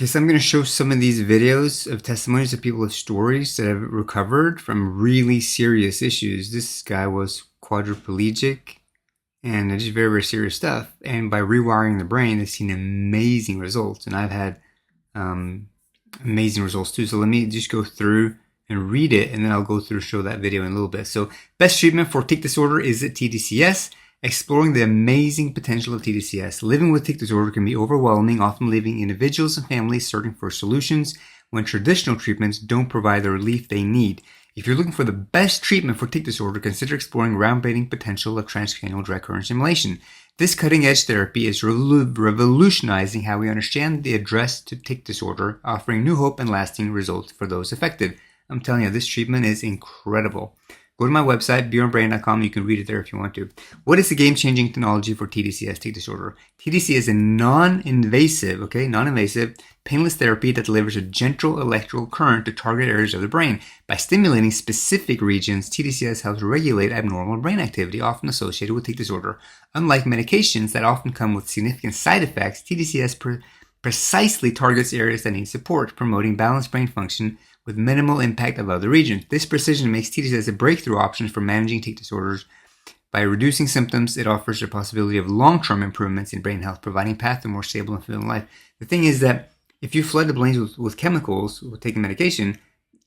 Guess I'm going to show some of these videos of testimonies of people with stories that have recovered from really serious issues. This guy was quadriplegic and just very, very serious stuff. And by rewiring the brain, they've seen amazing results. And I've had amazing results too. So let me just go through and read it, and then I'll go through and show that video in a little bit. So best treatment for tic disorder is at TDCS. Exploring the amazing potential of TDCS. Living with tic disorder can be overwhelming, often leaving individuals and families searching for solutions when traditional treatments don't provide the relief they need. If you're looking for the best treatment for tic disorder, consider exploring groundbreaking potential of transcranial direct current stimulation. This cutting-edge therapy is revolutionizing how we understand the address to tic disorder, offering new hope and lasting results for those affected. I'm telling you, this treatment is incredible. Go to my website, bjornbrain.com. You can read it there if you want to. What is the game-changing technology for TDCS, tic disorder? TDCS is a non-invasive, non-invasive, painless therapy that delivers a gentle electrical current to target areas of the brain. By stimulating specific regions, TDCS helps regulate abnormal brain activity, often associated with tic disorder. Unlike medications that often come with significant side effects, TDCS precisely targets areas that need support, promoting balanced brain function with minimal impact of other regions. This precision makes TDCS a breakthrough option for managing tic disorders. By reducing symptoms, it offers the possibility of long-term improvements in brain health, providing a path to a more stable and fulfilling life. The thing is that if you flood the brains with chemicals, with taking medication,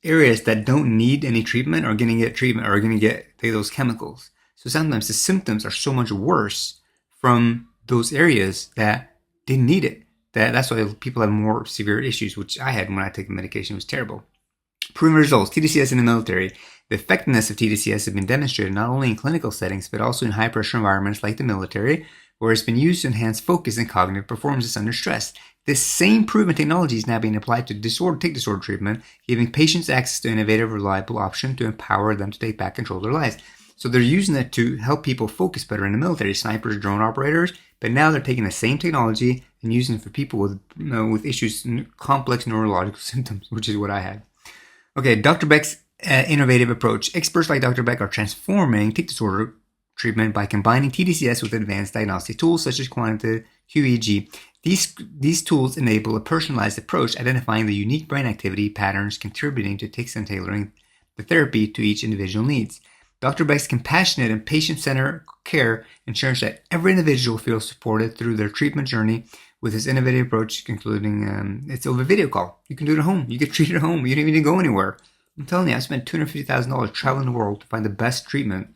areas that don't need any treatment are going to get treatment, or are going to get those chemicals. So sometimes the symptoms are so much worse from those areas that didn't need it. That's why people have more severe issues, which I had when I took the medication. It was terrible. Proven results. TDCS in the military. The effectiveness of TDCS has been demonstrated not only in clinical settings, but also in high-pressure environments like the military, where it's been used to enhance focus and cognitive performance under stress. This same proven technology is now being applied to tic disorder treatment, giving patients access to an innovative, reliable option to empower them to take back control of their lives. So they're using it to help people focus better in the military, snipers, drone operators, but now they're taking the same technology and using it for people with issues, complex neurological symptoms, which is what I had. Okay, Dr. Beck's innovative approach. Experts like Dr. Beck are transforming tic disorder treatment by combining TDCS with advanced diagnostic tools such as quantitative QEEG. These tools enable a personalized approach, identifying the unique brain activity patterns contributing to tics and tailoring the therapy to each individual needs. Dr. Beck's compassionate and patient-centered care ensures that every individual feels supported through their treatment journey. With his innovative approach, including it's over video call. You can do it at home. You get treated at home. You don't even need to go anywhere. I'm telling you, I spent $250,000 traveling the world to find the best treatment.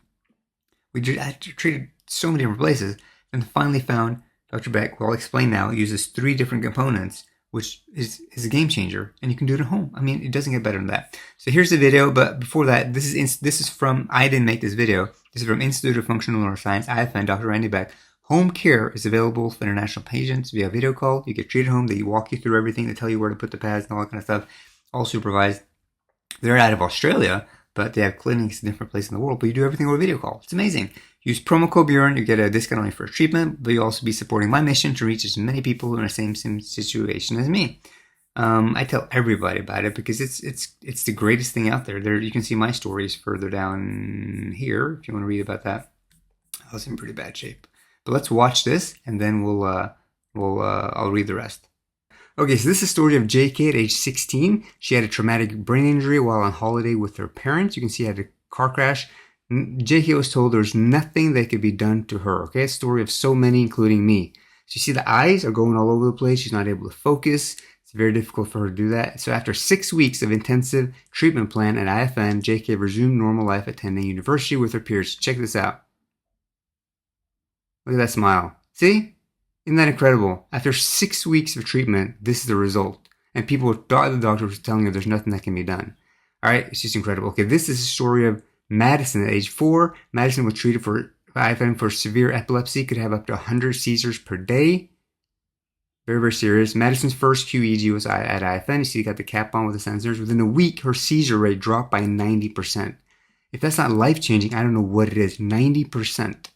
I treated so many different places, and finally found Dr. Beck, who I'll explain now, uses 3 different components, which is a game changer, and you can do it at home. I mean, it doesn't get better than that. So here's the video, but before that, this is from, I didn't make this video. This is from Institute of Functional Neuroscience, IFN, Dr. Randy Beck. Home care is available for international patients via video call. You get treated at home. They walk you through everything. They tell you where to put the pads and all that kind of stuff. All supervised. They're out of Australia, but they have clinics in different places in the world. But you do everything over video call. It's amazing. Use promo code Bjorn. You get a discount on your first treatment, but you'll also be supporting my mission to reach as many people in the same situation as me. I tell everybody about it because it's the greatest thing out there. There you can see my stories further down here if you want to read about that. I was in pretty bad shape. But let's watch this, and then I'll read the rest. Okay, so this is a story of JK at age 16. She had a traumatic brain injury while on holiday with her parents. You can see she had a car crash. JK was told there's nothing that could be done to her. Okay, a story of so many, including me. So you see the eyes are going all over the place. She's not able to focus. It's very difficult for her to do that. So after 6 weeks of intensive treatment plan at IFN, JK resumed normal life, attending university with her peers. Check this out. Look at that smile. See? Isn't that incredible? After 6 weeks of treatment, this is the result. And the doctor was telling her there's nothing that can be done. All right? It's just incredible. Okay, this is a story of Madison at age 4. Madison was treated for IFN for severe epilepsy, could have up to 100 seizures per day. Very, very serious. Madison's first QEEG was at IFN. You see, got the cap on with the sensors. Within a week, her seizure rate dropped by 90%. If that's not life-changing, I don't know what it is. 90%.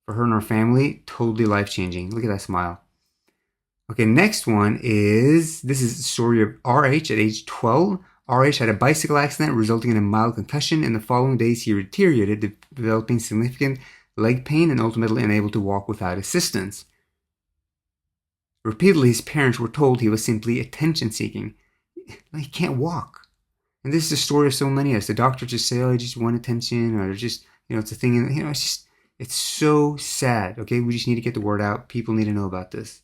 For her and her family, totally life-changing. Look at that smile. Okay, next one is, this is the story of RH at age 12. RH had a bicycle accident resulting in a mild concussion. In the following days, he deteriorated, developing significant leg pain and ultimately unable to walk without assistance. Repeatedly, his parents were told he was simply attention-seeking. He can't walk. And this is the story of so many of us. The doctors just say, oh, I just want attention, or just, it's a thing. It's so sad, okay? We just need to get the word out. People need to know about this.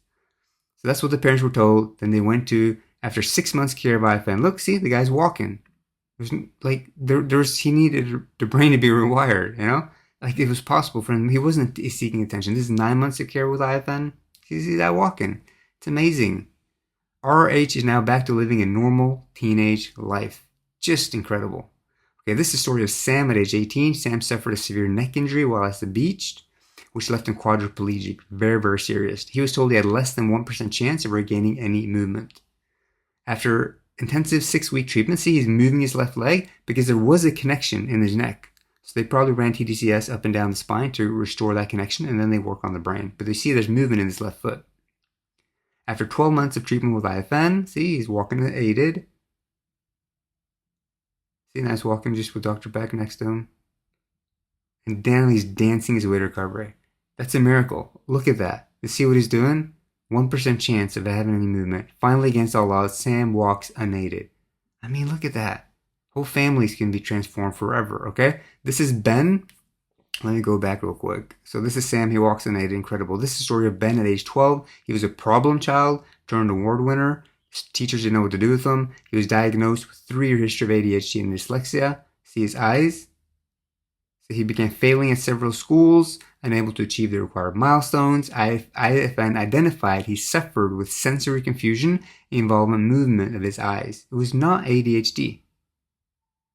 So that's what the parents were told. Then they went to, after 6 months care of IFN, look, see, the guy's walking. He needed the brain to be rewired, it was possible for him. He wasn't seeking attention. This is 9 months of care with IFN. See that walking. It's amazing. RH is now back to living a normal teenage life. Just incredible. Okay, this is the story of Sam at age 18. Sam suffered a severe neck injury while at the beach, which left him quadriplegic. Very, very serious. He was told he had less than 1% chance of regaining any movement. After intensive 6-week treatment, see, he's moving his left leg because there was a connection in his neck. So they probably ran TDCS up and down the spine to restore that connection, and then they work on the brain. But they see there's movement in his left foot. After 12 months of treatment with IFN, see, he's walking aided. See, now he's walking just with Dr. Beck next to him. And then he's dancing his way to recovery. That's a miracle. Look at that. You see what he's doing? 1% chance of having any movement. Finally, against all odds, Sam walks unaided. I mean, look at that. Whole families can be transformed forever, okay? This is Ben. Let me go back real quick. So this is Sam. He walks unaided. Incredible. This is the story of Ben at age 12. He was a problem child, turned award winner. His teachers didn't know what to do with him. He was diagnosed with 3-year history of ADHD and dyslexia. See his eyes? So he began failing at several schools, unable to achieve the required milestones. IFN identified he suffered with sensory confusion involving movement of his eyes. It was not ADHD.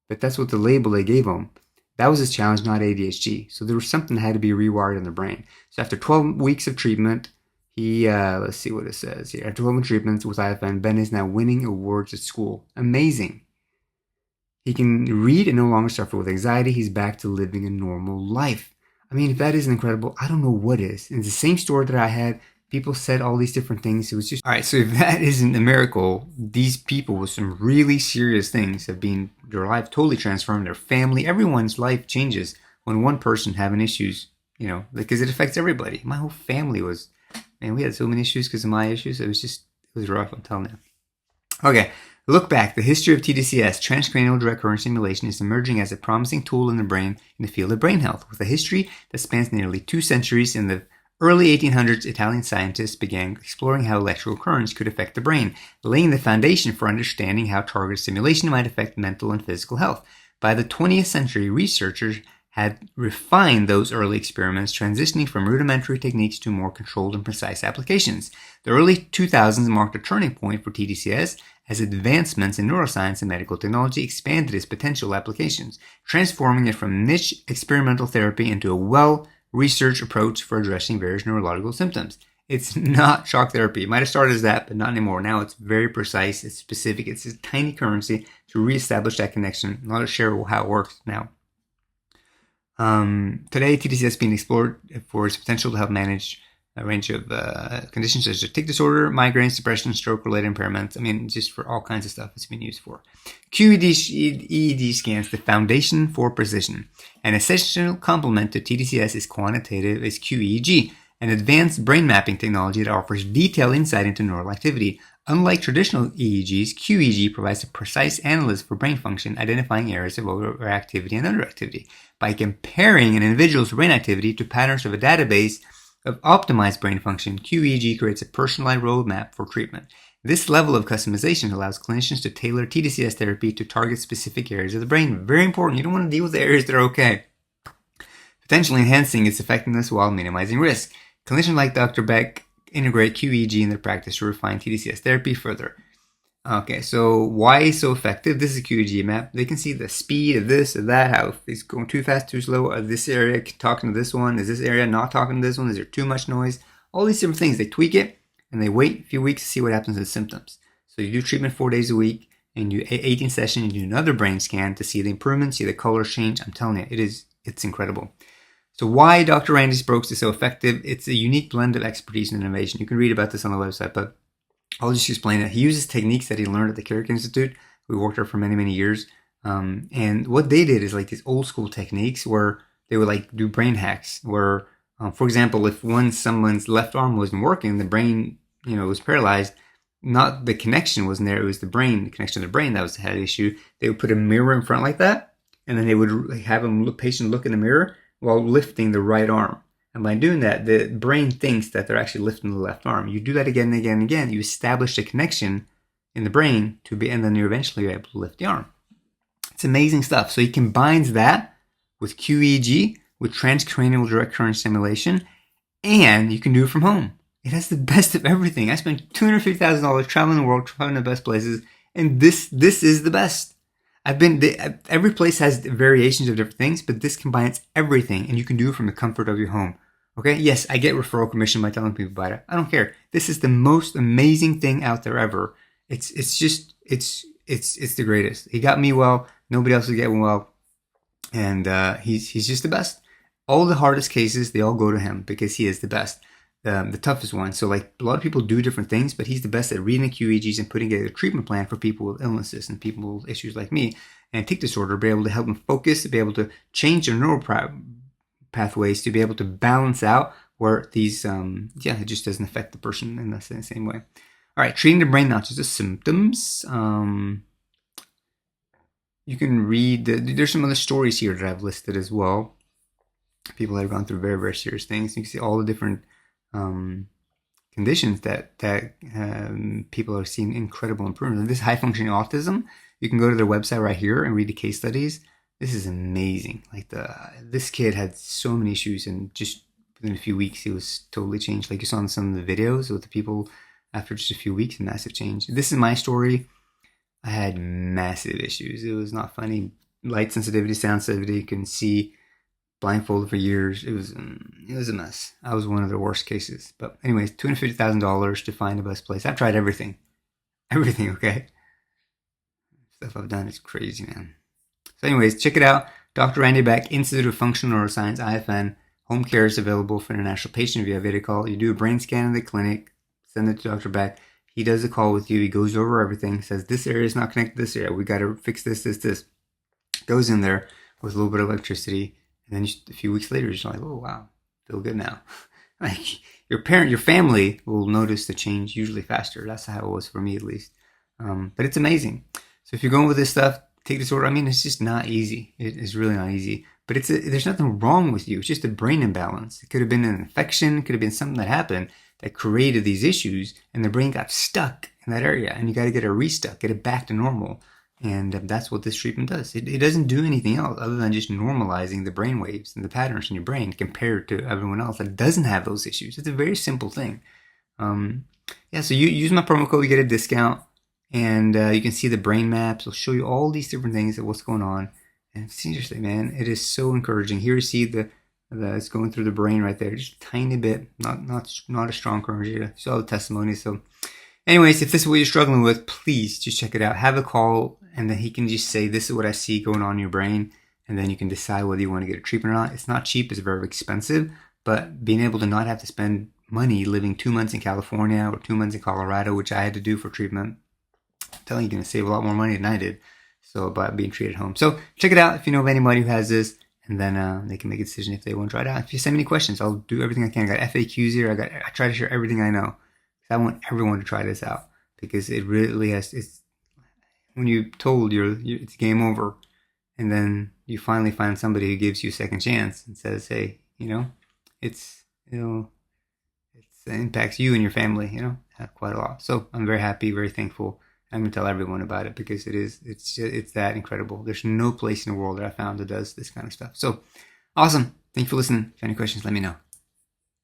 But that's what the label they gave him. That was his challenge, not ADHD. So there was something that had to be rewired in the brain. So after 12 weeks of treatment, he, let's see what it says here. After 12 treatments with IFN, Ben is now winning awards at school. Amazing. He can read and no longer suffer with anxiety. He's back to living a normal life. I mean, if that isn't incredible, I don't know what is. And it's the same story that I had. People said all these different things. It was just... All right, so if that isn't a miracle, these people with some really serious things have been, their life totally transformed, their family, everyone's life changes when one person having issues, because it affects everybody. My whole family was, man, we had so many issues because of my issues. It was rough, I'm telling you. Okay, look back. The history of TDCS, Transcranial Direct Current Stimulation, is emerging as a promising tool in the brain in the field of brain health. With a history that spans nearly 2 centuries, in the early 1800s, Italian scientists began exploring how electrical currents could affect the brain, laying the foundation for understanding how targeted stimulation might affect mental and physical health. By the 20th century, researchers had refined those early experiments, transitioning from rudimentary techniques to more controlled and precise applications. The early 2000s marked a turning point for TDCS as advancements in neuroscience and medical technology expanded its potential applications, transforming it from niche experimental therapy into a well-researched approach for addressing various neurological symptoms. It's not shock therapy. It might have started as that, but not anymore. Now it's very precise, it's specific, it's a tiny currency to reestablish that connection. I'll share how it works now. Today, TDCS is being explored for its potential to help manage a range of conditions such as tic disorder, migraines, depression, stroke-related impairments. I mean, just for all kinds of stuff it's been used for. QEEG scans, the foundation for precision. An essential complement to TDCS is QEEG, an advanced brain mapping technology that offers detailed insight into neural activity. Unlike traditional EEGs, QEEG provides a precise analysis for brain function, identifying areas of overactivity and underactivity. By comparing an individual's brain activity to patterns of a database of optimized brain function, QEEG creates a personalized roadmap for treatment. This level of customization allows clinicians to tailor TDCS therapy to target specific areas of the brain. Very important. You don't want to deal with the areas that are okay. Potentially enhancing its effectiveness while minimizing risk. Clinicians like Dr. Beck integrate QEEG in their practice to refine TDCS therapy further. Okay, so why is so effective? This is a QEEG map. They can see the speed of this or that, how it's going too fast, too slow, or this area talking to this one, is this area not talking to this one, is there too much noise? All these different things. They tweak it, and they wait a few weeks to see what happens to the symptoms. So you do treatment 4 days a week, and you do 18 sessions, and you do another brain scan to see the improvement, see the colors change. I'm telling you, it's incredible. So why Dr. Randy Sprokes is so effective? It's a unique blend of expertise and innovation. You can read about this on the website, but I'll just explain it. He uses techniques that he learned at the Carrick Institute. We worked there for many, many years. And what they did is like these old school techniques where they would like do brain hacks where, for example, if someone's left arm wasn't working, the brain was paralyzed, not the connection wasn't there, it was the brain, the connection to the brain that was had an issue. They would put a mirror in front like that, and then they would have the patient look in the mirror while lifting the right arm. And by doing that, the brain thinks that they're actually lifting the left arm. You do that again and again and again, you establish a connection in the brain and then you're eventually able to lift the arm. It's amazing stuff. So he combines that with QEEG, with transcranial direct current stimulation, and you can do it from home. It has the best of everything. I spent $250,000 traveling the world, traveling the best places, and this is the best. Every place has variations of different things, but this combines everything, and you can do it from the comfort of your home. Okay? Yes, I get referral commission by telling people about it. I don't care. This is the most amazing thing out there ever. It's the greatest. He got me well. Nobody else is getting well, and he's just the best. All the hardest cases, they all go to him because he is the best. The toughest one. So like a lot of people do different things, but he's the best at reading the QEEGs and putting together a treatment plan for people with illnesses and people with issues like me and tic disorder, be able to help them focus, to be able to change their neural pathways, to be able to balance out where these, it just doesn't affect the person in the same way. All right, treating the brain, not just the symptoms. You can read, there's some other stories here that I've listed as well. People that have gone through very, very serious things. You can see all the different conditions that people are seeing incredible improvement. This high functioning autism, you can go to their website right here and read the case studies. This is amazing. Like this kid had so many issues, and just within a few weeks he was totally changed. Like you saw in some of the videos with the people after just a few weeks, a massive change. This is my story. I had massive issues. It was not funny. Light sensitivity, sound sensitivity. You can see blindfolded for years. It was a mess. I was one of the worst cases. But anyways, $250,000 to find the best place. I've tried everything. Everything, okay? Stuff I've done is crazy, man. So anyways, check it out. Dr. Randy Beck, Institute of Functional Neuroscience, IFN. Home care is available for international patients via video call. You do a brain scan in the clinic, send it to Dr. Beck. He does a call with you. He goes over everything, says this area is not connected to this area. We got to fix this. Goes in there with a little bit of electricity. And then a few weeks later, you're just like, oh, wow, feel good now. Like your family will notice the change usually faster. That's how it was for me, at least. But it's amazing. So if you're going with this stuff, tic disorder, it's just not easy. It is really not easy. But there's nothing wrong with you. It's just a brain imbalance. It could have been an infection. It could have been something that happened that created these issues, and the brain got stuck in that area. And you got to get it restuck, get it back to normal. And that's what this treatment does. It doesn't do anything else other than just normalizing the brain waves and the patterns in your brain compared to everyone else that doesn't have those issues. It's a very simple thing. So you use my promo code, you get a discount, and you can see the brain maps. It'll show you all these different things of what's going on. And seriously, man, it is so encouraging. Here you see it's going through the brain right there, just a tiny bit, not a strong current. You saw the testimony. So anyways, if this is what you're struggling with, please just check it out. Have a call, and then he can just say, this is what I see going on in your brain. And then you can decide whether you want to get a treatment or not. It's not cheap. It's very expensive. But being able to not have to spend money living 2 months in California or 2 months in Colorado, which I had to do for treatment, I'm telling you, you're going to save a lot more money than I did. So by being treated at home. So check it out if you know of anybody who has this. And then they can make a decision if they want to try it out. If you send me any questions, I'll do everything I can. I got FAQs here. I try to share everything I know. I want everyone to try this out because it really has. It's when you're told it's game over, and then you finally find somebody who gives you a second chance and says, "Hey, it impacts you and your family, quite a lot." So I'm very happy, very thankful. I'm gonna tell everyone about it because it's that incredible. There's no place in the world that I found that does this kind of stuff. So awesome! Thank you for listening. If you have any questions, let me know.